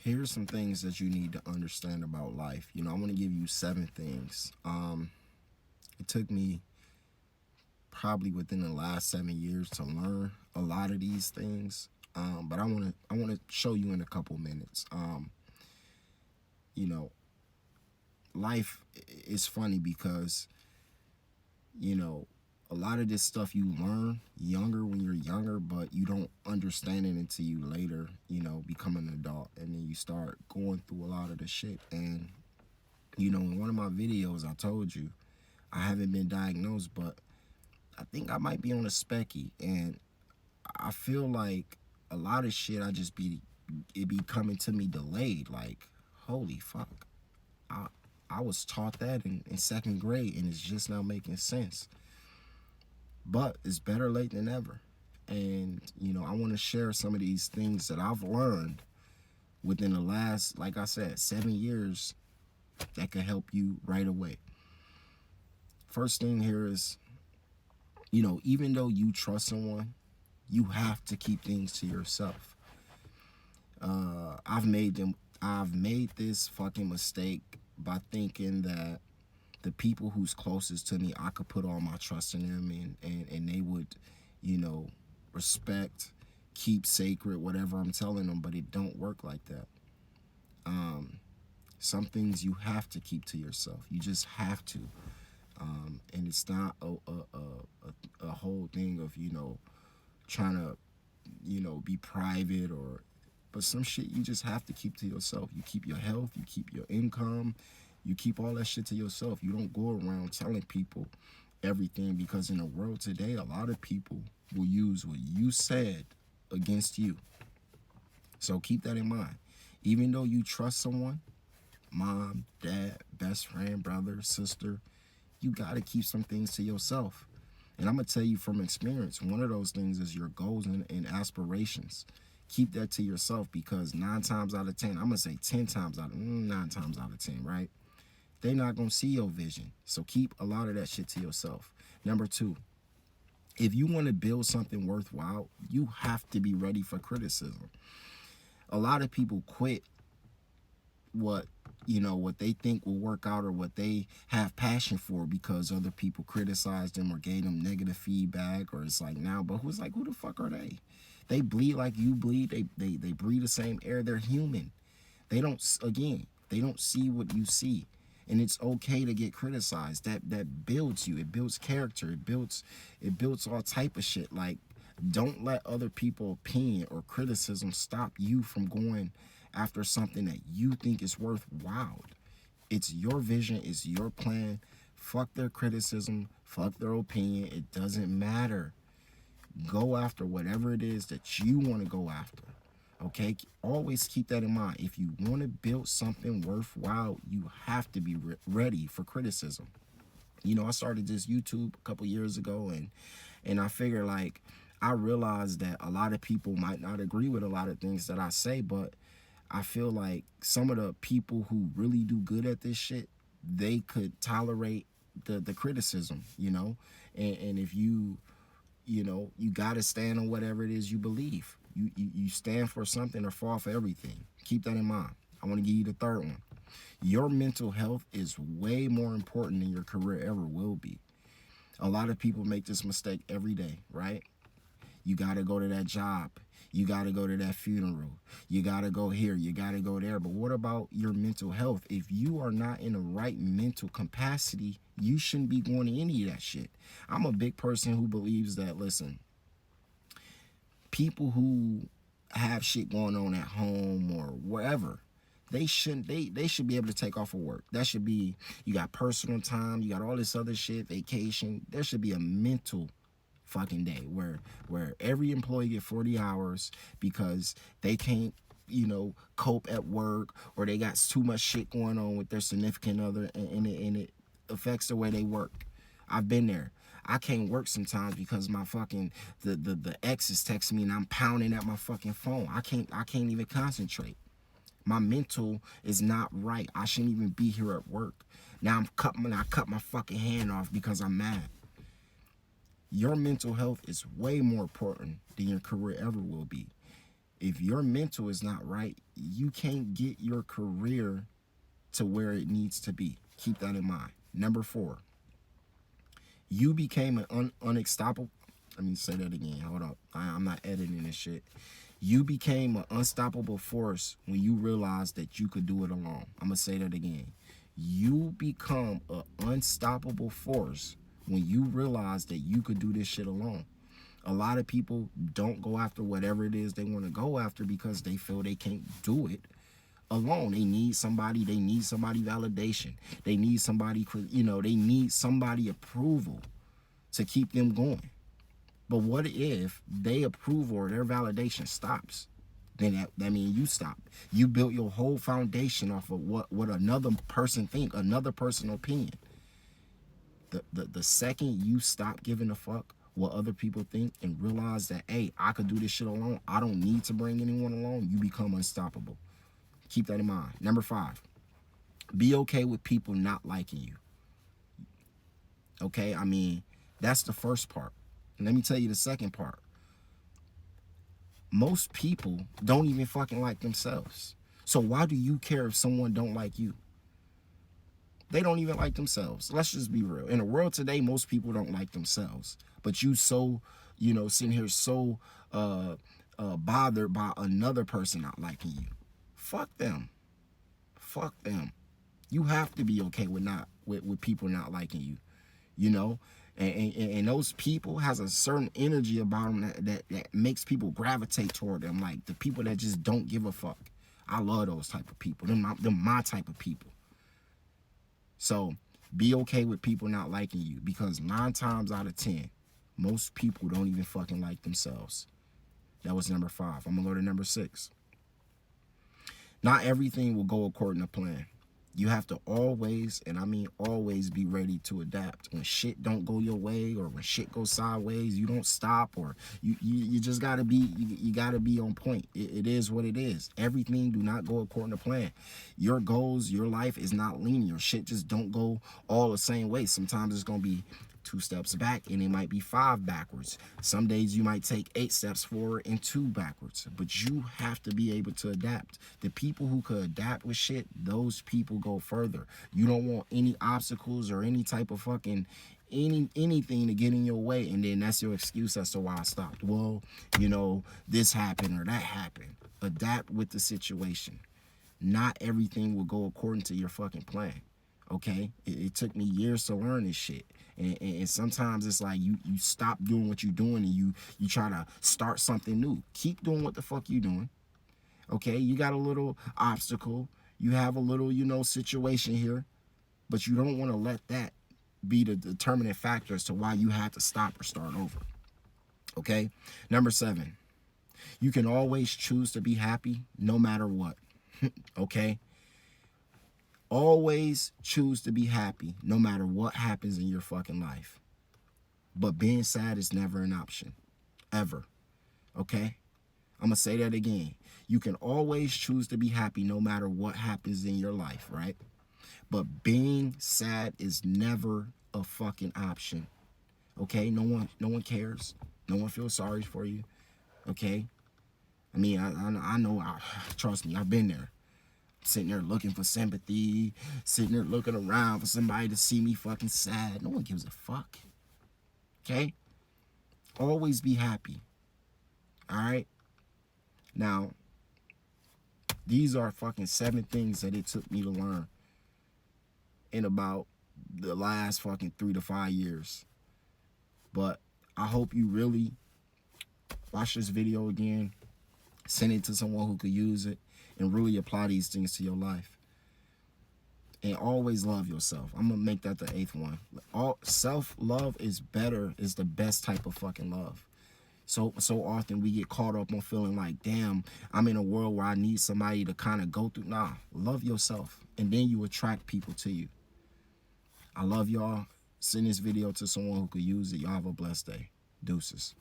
Here's some things that you need to understand about life. I want to give you 7 things. It took me probably within the last 7 years to learn a lot of these things. But I want to show you in a couple minutes. You know, life is funny because you know a lot of this stuff you learn younger when you're younger, but you don't understand it until you later, become an adult, and then you start going through a lot of the shit. And in one of my videos, I told you I haven't been diagnosed, but I think I might be on a specky, and I feel like a lot of shit it be coming to me delayed. Like, holy fuck, I I was taught that in second grade, and it's just now making sense. But it's better late than never. And I want to share some of these things that I've learned within the last, like I said, 7 years that could help you right away. First thing here is, even though you trust someone, you have to keep things to yourself. I've made this fucking mistake by thinking that the people who's closest to me, I could put all my trust in them, and they would, you know, respect, keep sacred whatever I'm telling them. But it don't work like that. Some things you have to keep to yourself. You just have to. And it's not a whole thing of, trying to, be private, but some shit you just have to keep to yourself. You keep your health, you keep your income, you keep all that shit to yourself. You don't go around telling people everything, because in the world today, a lot of people will use what you said against you. So keep that in mind. Even though you trust someone, mom, dad, best friend, brother, sister, you got to keep some things to yourself. And I'm going to tell you from experience, one of those things is your goals and aspirations. Keep that to yourself, because 9 times out of 10, I'm going to say 9 times out of 10, right? They're not going to see your vision. So keep a lot of that shit to yourself. Number 2, if you want to build something worthwhile, you have to be ready for criticism. A lot of people quit what they think will work out, or what they have passion for, because other people criticized them or gave them negative feedback. Or it's like, now, but who the fuck are they? They bleed like you bleed. They breathe the same air. They're human. They don't see what you see. And it's okay to get criticized. That builds you. It builds character. It builds all type of shit. Like, don't let other people's opinion or criticism stop you from going after something that you think is worthwhile. It's your vision, it's your plan. Fuck their criticism, fuck their opinion. It doesn't matter. Go after whatever it is that you want to go after. Okay? Always keep that in mind. If you want to build something worthwhile, you have to be ready for criticism. I started this YouTube a couple years ago, and I figure, like, I realized that a lot of people might not agree with a lot of things that I say, but I feel like some of the people who really do good at this shit, they could tolerate the criticism, and if you got to stand on whatever it is you believe. You stand for something or fall for everything. Keep that in mind. I want to give you the third one. Your mental health is way more important than your career ever will be. A lot of people make this mistake every day, right? You got to go to that job. You got to go to that funeral. You got to go here. You got to go there. But what about your mental health? If you are not in the right mental capacity, you shouldn't be going to any of that shit. I'm a big person who believes that, listen, people who have shit going on at home or wherever, they should be able to take off of work. That should be, you got personal time, you got all this other shit, vacation. There should be a mental fucking day where every employee get 40 hours because they can't cope at work, or they got too much shit going on with their significant other, and it affects the way they work. I've been there. I can't work sometimes because my fucking the ex is texting me and I'm pounding at my fucking phone. I can't even concentrate. My mental is not right. I shouldn't even be here at work. Now I cut my fucking hand off because I'm mad. Your mental health is way more important than your career ever will be. If your mental is not right, you can't get your career to where it needs to be. Keep that in mind. Number 4, you became an unstoppable. Let me say that again. Hold up. I'm not editing this shit. You became an unstoppable force when you realized that you could do it alone. I'm going to say that again. You become an unstoppable force when you realize that you could do this shit alone. A lot of people don't go after whatever it is they want to go after because they feel they can't do it alone. They need somebody validation. They need somebody, they need somebody approval to keep them going. But what if they approve or their validation stops? Then that means you stop. You built your whole foundation off of what another person think, another person's opinion. The second you stop giving a fuck what other people think and realize that, hey, I could do this shit alone, I don't need to bring anyone along, you become unstoppable. Keep that in mind. Number 5, be okay with people not liking you. Okay, I mean, that's the first part. And let me tell you the second part. Most people don't even fucking like themselves. So why do you care if someone don't like you? They don't even like themselves. Let's just be real. In the world today, most people don't like themselves. But you so, sitting here so bothered by another person not liking you. Fuck them. Fuck them. You have to be okay with people not liking you. And those people has a certain energy about them that makes people gravitate toward them, like the people that just don't give a fuck. I love those type of people. They're my type of people. So be okay with people not liking you, because 9 times out of 10, most people don't even fucking like themselves. That was number 5. I'm gonna go to number 6. Not everything will go according to plan. You have to always, and I mean always, be ready to adapt. When shit don't go your way, or when shit goes sideways, you don't stop, or you just gotta be, you gotta be on point. It is what it is. Everything do not go according to plan. Your goals, your life is not linear. Shit just don't go all the same way. Sometimes it's gonna be 2 steps back, and it might be 5 backwards. Some days you might take 8 steps forward and 2 backwards. But you have to be able to adapt. The people who could adapt with shit, those people go further. You don't want any obstacles or any type of fucking anything to get in your way, and then that's your excuse as to why I stopped. Well, this happened or that happened. Adapt with the situation. Not everything will go according to your fucking plan. Okay, it took me years to learn this shit, and sometimes it's like you stop doing what you're doing, and you try to start something new. Keep doing what the fuck you doing. Okay, you got a little obstacle, you have a little situation here, but you don't want to let that be the determining factor as to why you had to stop or start over. Okay, number 7, you can always choose to be happy no matter what. Okay, always choose to be happy no matter what happens in your fucking life. But being sad is never an option. Ever. Okay? I'm going to say that again. You can always choose to be happy no matter what happens in your life, right? But being sad is never a fucking option. Okay? No one cares. No one feels sorry for you. Okay? I mean, I know, trust me, I've been there. Sitting there looking for sympathy, sitting there looking around for somebody to see me fucking sad. No one gives a fuck. Okay? Always be happy. All right? Now, these are fucking 7 things that it took me to learn in about the last fucking 3 to 5 years. But I hope you really watch this video again, send it to someone who could use it, and really apply these things to your life. And always love yourself. I'm gonna make that the 8th one. Self-love is the best type of fucking love. So often we get caught up on feeling like, damn, I'm in a world where I need somebody to kind of go through. Nah, love yourself, and then you attract people to you. I love y'all. Send this video to someone who could use it. Y'all have a blessed day. Deuces.